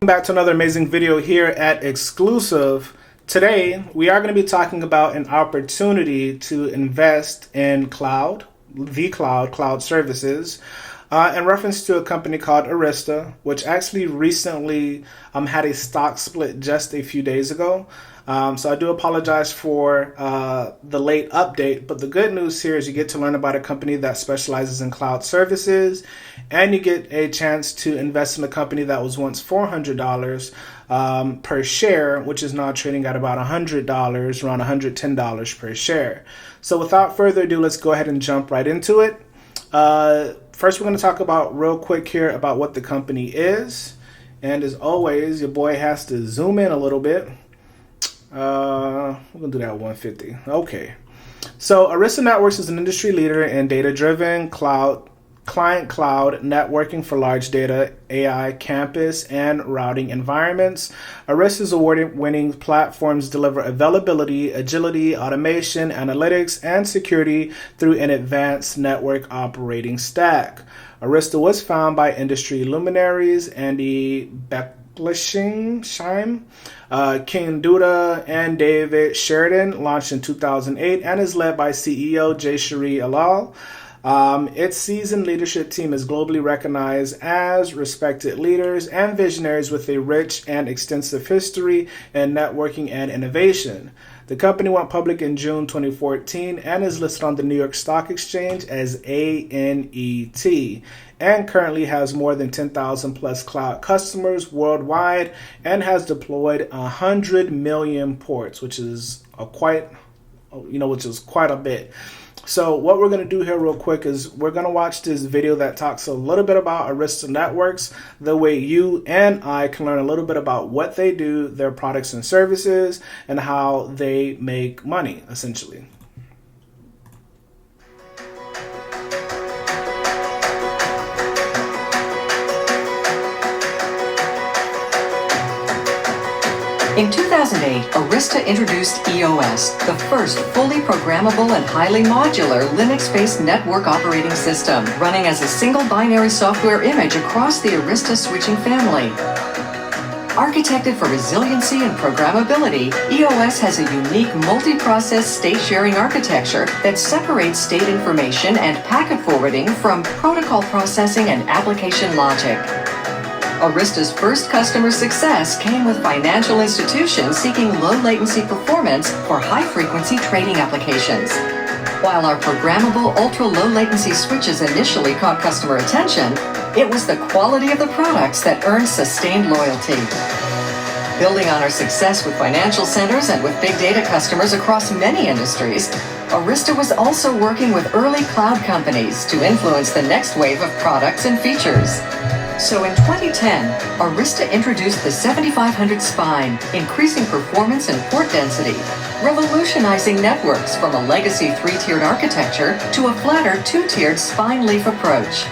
Back to another amazing video here at IXCLUSV. Today we are going to be talking about an opportunity to invest in cloud services in reference to a company called Arista, which actually recently had a stock split just a few days ago. So I do apologize for the late update, but the good news here is you get to learn about a company that specializes in cloud services, and you get a chance to invest in a company that was once $400 per share, which is now trading at about $100, around $110 per share. So without further ado, let's go ahead and jump right into it. First, we're going to talk about real quick here about what the company is. And as always, your boy has to zoom in a little bit. We're going to do that at 150. Okay. So Arista Networks is an industry leader in data-driven client cloud networking for large data, AI, campus, and routing environments. Arista's award-winning platforms deliver availability, agility, automation, analytics, and security through an advanced network operating stack. Arista was founded by industry luminaries Andy Bechtolsheim, King Duda, and David Sheridan, launched in 2008, and is led by CEO Jayshree Ullal. Its seasoned leadership team is globally recognized as respected leaders and visionaries with a rich and extensive history in networking and innovation. The company went public in June 2014 and is listed on the New York Stock Exchange as ANET, and currently has more than 10,000 plus cloud customers worldwide and has deployed 100 million ports, which is quite a bit. So what we're going to do here real quick is we're going to watch this video that talks a little bit about Arista Networks, the way you and I can learn a little bit about what they do, their products and services, and how they make money, essentially. In 2008, Arista introduced EOS, the first fully programmable and highly modular Linux-based network operating system, running as a single binary software image across the Arista switching family. Architected for resiliency and programmability, EOS has a unique multi-process state-sharing architecture that separates state information and packet forwarding from protocol processing and application logic. Arista's first customer success came with financial institutions seeking low-latency performance for high-frequency trading applications. While our programmable ultra-low-latency switches initially caught customer attention, it was the quality of the products that earned sustained loyalty. Building on our success with financial centers and with big data customers across many industries, Arista was also working with early cloud companies to influence the next wave of products and features. So in 2010, Arista introduced the 7500 spine, increasing performance and port density, revolutionizing networks from a legacy three-tiered architecture to a flatter two-tiered spine leaf approach.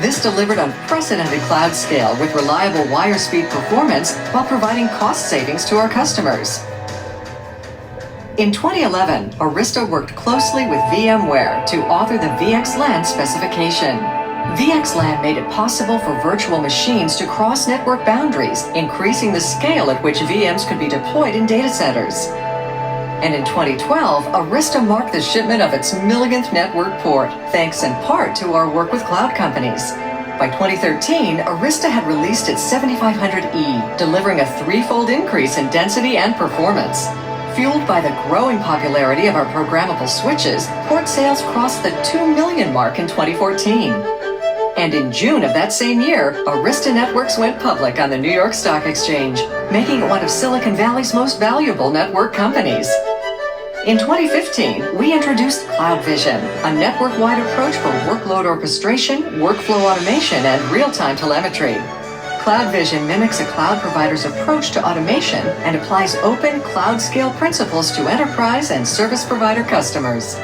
This delivered unprecedented cloud scale with reliable wire speed performance while providing cost savings to our customers. In 2011, Arista worked closely with VMware to author the VXLAN specification. VXLAN made it possible for virtual machines to cross network boundaries, increasing the scale at which VMs could be deployed in data centers. And in 2012, Arista marked the shipment of its millionth network port, thanks in part to our work with cloud companies. By 2013, Arista had released its 7500E, delivering a threefold increase in density and performance. Fueled by the growing popularity of our programmable switches, port sales crossed the 2 million mark in 2014. And in June of that same year, Arista Networks went public on the New York Stock Exchange, making it one of Silicon Valley's most valuable network companies. In 2015, we introduced CloudVision, a network-wide approach for workload orchestration, workflow automation, and real-time telemetry. CloudVision mimics a cloud provider's approach to automation and applies open cloud-scale principles to enterprise and service provider customers.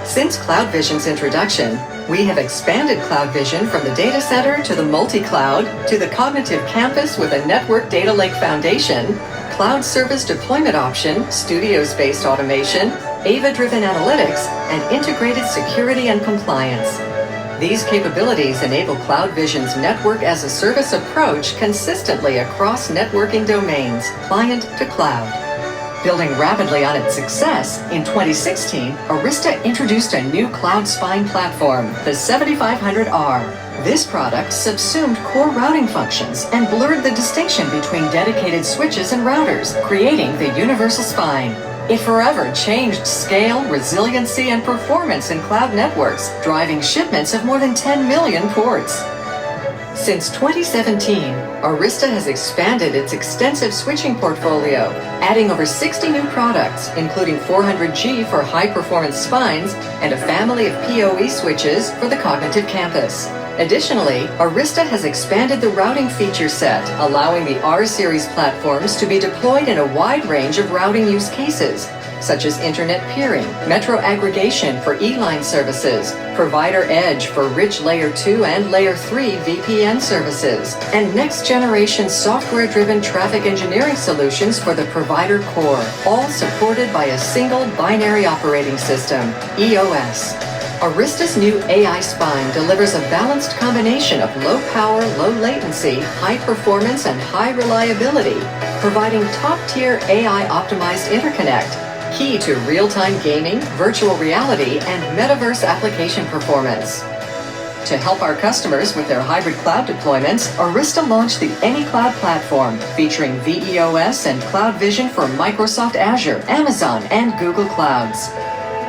Since CloudVision's introduction, we have expanded CloudVision from the data center to the multi-cloud to the cognitive campus with a network data lake foundation, cloud service deployment option, studios-based automation, AVA-driven analytics, and integrated security and compliance. These capabilities enable CloudVision's network-as-a-service approach consistently across networking domains, client to cloud. Building rapidly on its success, in 2016, Arista introduced a new cloud spine platform, the 7500R. This product subsumed core routing functions and blurred the distinction between dedicated switches and routers, creating the universal spine. It forever changed scale, resiliency, and performance in cloud networks, driving shipments of more than 10 million ports. Since 2017, Arista has expanded its extensive switching portfolio, adding over 60 new products, including 400G for high-performance spines and a family of PoE switches for the cognitive campus. Additionally, Arista has expanded the routing feature set, allowing the R-series platforms to be deployed in a wide range of routing use cases, such as internet peering, metro aggregation for E-line services, provider edge for rich Layer 2 and Layer 3 VPN services, and next-generation software-driven traffic engineering solutions for the provider core, all supported by a single binary operating system, EOS. Arista's new AI spine delivers a balanced combination of low power, low latency, high performance, and high reliability, providing top-tier AI-optimized interconnect, key to real-time gaming, virtual reality, and metaverse application performance. To help our customers with their hybrid cloud deployments, Arista launched the AnyCloud platform, featuring VEOS and CloudVision for Microsoft Azure, Amazon, and Google Clouds.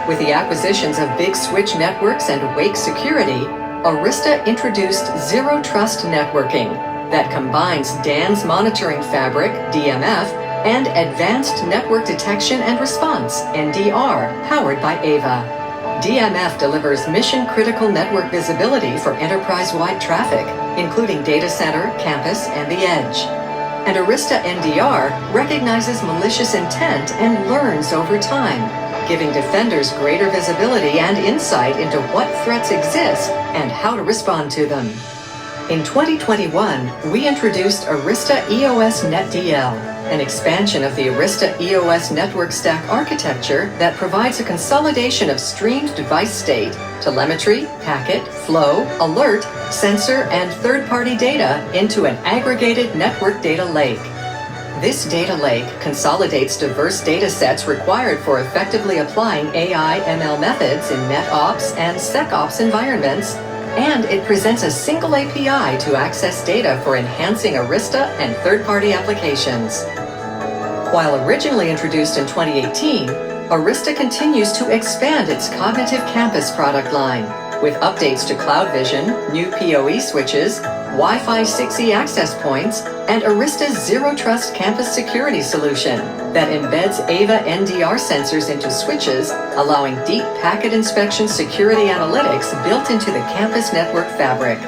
With the acquisitions of Big Switch Networks and Wake Security, Arista introduced Zero Trust Networking that combines DANZ Monitoring Fabric, DMF, and Advanced Network Detection and Response, NDR, powered by AVA. DMF delivers mission-critical network visibility for enterprise-wide traffic, including data center, campus, and the edge. And Arista NDR recognizes malicious intent and learns over time, giving defenders greater visibility and insight into what threats exist and how to respond to them. In 2021, we introduced Arista EOS NetDL, an expansion of the Arista EOS network stack architecture that provides a consolidation of streamed device state, telemetry, packet, flow, alert, sensor, and third-party data into an aggregated network data lake. This data lake consolidates diverse data sets required for effectively applying AI/ML methods in NetOps and SecOps environments, and it presents a single API to access data for enhancing Arista and third-party applications. While originally introduced in 2018, Arista continues to expand its Cognitive Campus product line, with updates to CloudVision, new PoE switches, Wi-Fi 6E access points, and Arista's Zero Trust Campus Security solution that embeds AVA NDR sensors into switches, allowing deep packet inspection security analytics built into the campus network fabric.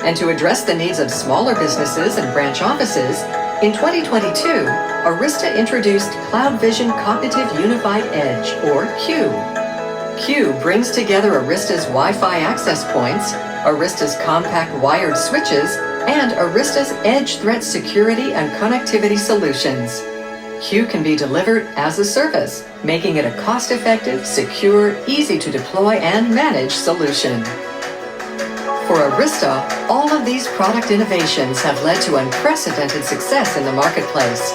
And to address the needs of smaller businesses and branch offices, in 2022, Arista introduced CloudVision Cognitive Unified Edge, or CUE. CUE brings together Arista's Wi-Fi access points, Arista's compact wired switches, and Arista's edge threat security and connectivity solutions. CUE can be delivered as a service, making it a cost-effective, secure, easy-to-deploy and manage solution. For Arista, all of these product innovations have led to unprecedented success in the marketplace.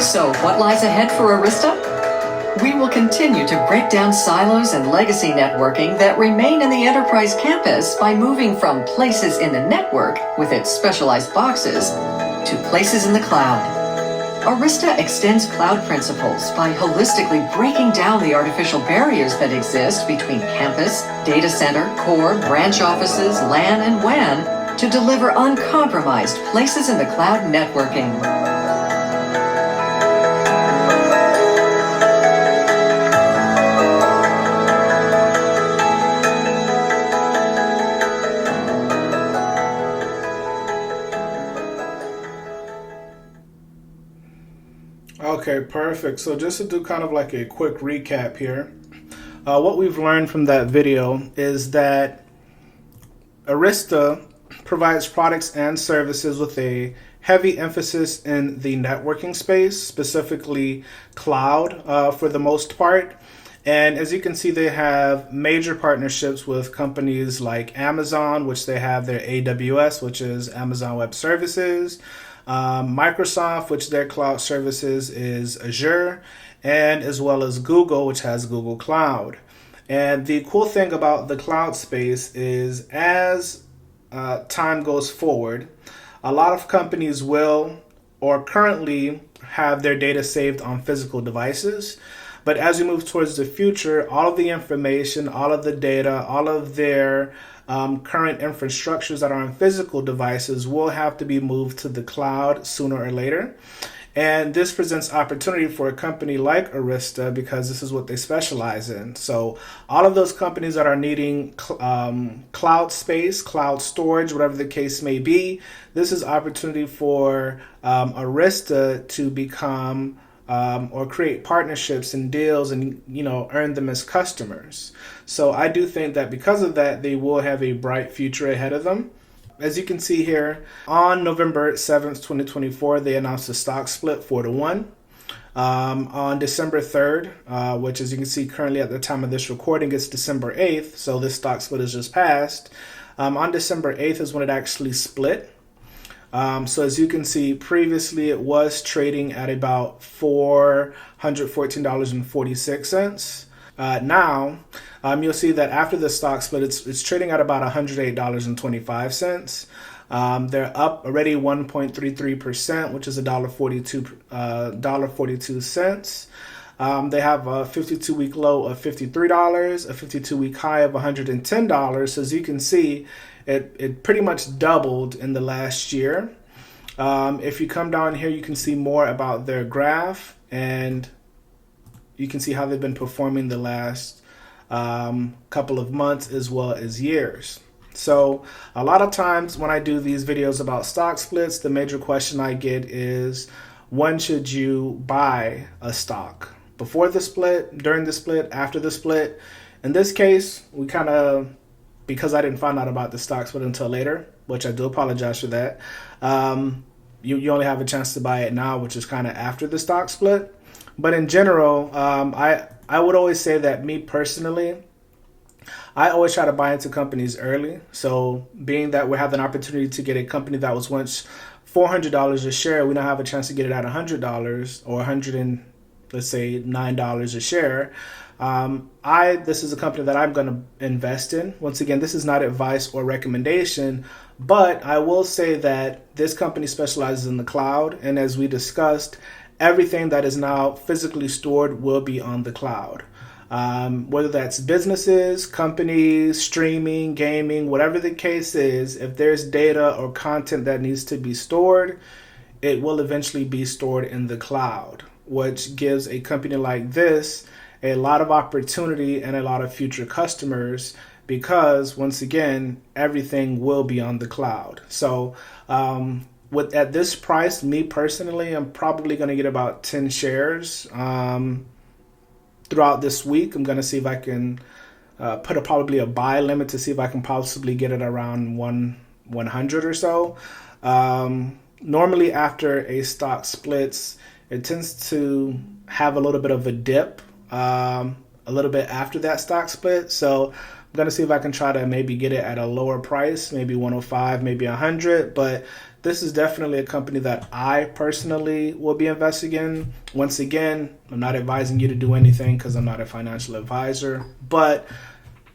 So, what lies ahead for Arista? We will continue to break down silos and legacy networking that remain in the enterprise campus by moving from places in the network with its specialized boxes to places in the cloud. Arista extends cloud principles by holistically breaking down the artificial barriers that exist between campus, data center, core, branch offices, LAN, and WAN to deliver uncompromised places in the cloud networking. Okay, perfect. So just to do kind of like a quick recap here, what we've learned from that video is that Arista provides products and services with a heavy emphasis in the networking space, specifically cloud for the most part. And as you can see, they have major partnerships with companies like Amazon, which they have their AWS, which is Amazon Web Services, Microsoft, which their cloud services is Azure, and as well as Google, which has Google Cloud. And the cool thing about the cloud space is as time goes forward, a lot of companies will or currently have their data saved on physical devices. But as we move towards the future, all of the information, all of the data, all of their current infrastructures that are on physical devices will have to be moved to the cloud sooner or later. And this presents opportunity for a company like Arista because this is what they specialize in. So all of those companies that are needing cloud space, cloud storage, whatever the case may be, this is opportunity for Arista to become or create partnerships and deals and earn them as customers. So I do think that because of that, they will have a bright future ahead of them. As you can see here, on November 7th, 2024, they announced a stock split 4-1. On December 3rd, which as you can see currently at the time of this recording, it's December 8th, so this stock split has just passed. On December 8th is when it actually split. So as you can see, previously it was trading at about $414.46. Now, you'll see that after the stock split, it's trading at about $108.25. They're up already 1.33%, which is $1.42. They have a 52-week low of $53, a 52-week high of $110. So as you can see, it pretty much doubled in the last year. If you come down here, you can see more about their graph, and you can see how they've been performing the last couple of months as well as years. So a lot of times when I do these videos about stock splits, the major question I get is, when should you buy a stock? Before the split, during the split, after the split? In this case, we kind of, because I didn't find out about the stock split until later, which I do apologize for that, you only have a chance to buy it now, which is kind of after the stock split. But in general, I would always say that me personally, I always try to buy into companies early. So being that we have an opportunity to get a company that was once $400 a share, we now have a chance to get it at $100 or let's say $9 a share. This is a company that I'm going to invest in. Once again, this is not advice or recommendation, but I will say that this company specializes in the cloud. And as we discussed, everything that is now physically stored will be on the cloud. Whether that's businesses, companies, streaming, gaming, whatever the case is, if there's data or content that needs to be stored, it will eventually be stored in the cloud, which gives a company like this a lot of opportunity and a lot of future customers because, once again, everything will be on the cloud. So at this price, me personally, I'm probably going to get about 10 shares throughout this week. I'm going to see if I can put probably a buy limit to see if I can possibly get it around 100 or so. Normally after a stock splits, it tends to have a little bit of a dip a little bit after that stock split. So I'm going to see if I can try to maybe get it at a lower price, maybe 105, maybe 100. But this is definitely a company that I personally will be investing in. Once again, I'm not advising you to do anything because I'm not a financial advisor, but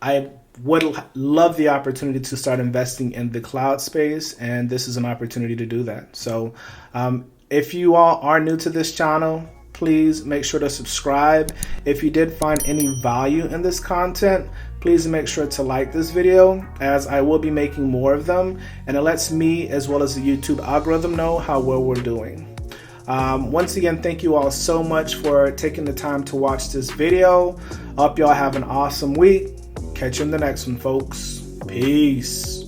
I would love the opportunity to start investing in the cloud space, and this is an opportunity to do that. So if you all are new to this channel, please make sure to subscribe. If you did find any value in this content, please make sure to like this video, as I will be making more of them, and it lets me as well as the YouTube algorithm know how well we're doing. Once again, thank you all so much for taking the time to watch this video. I hope y'all have an awesome week. Catch you in the next one, folks. Peace.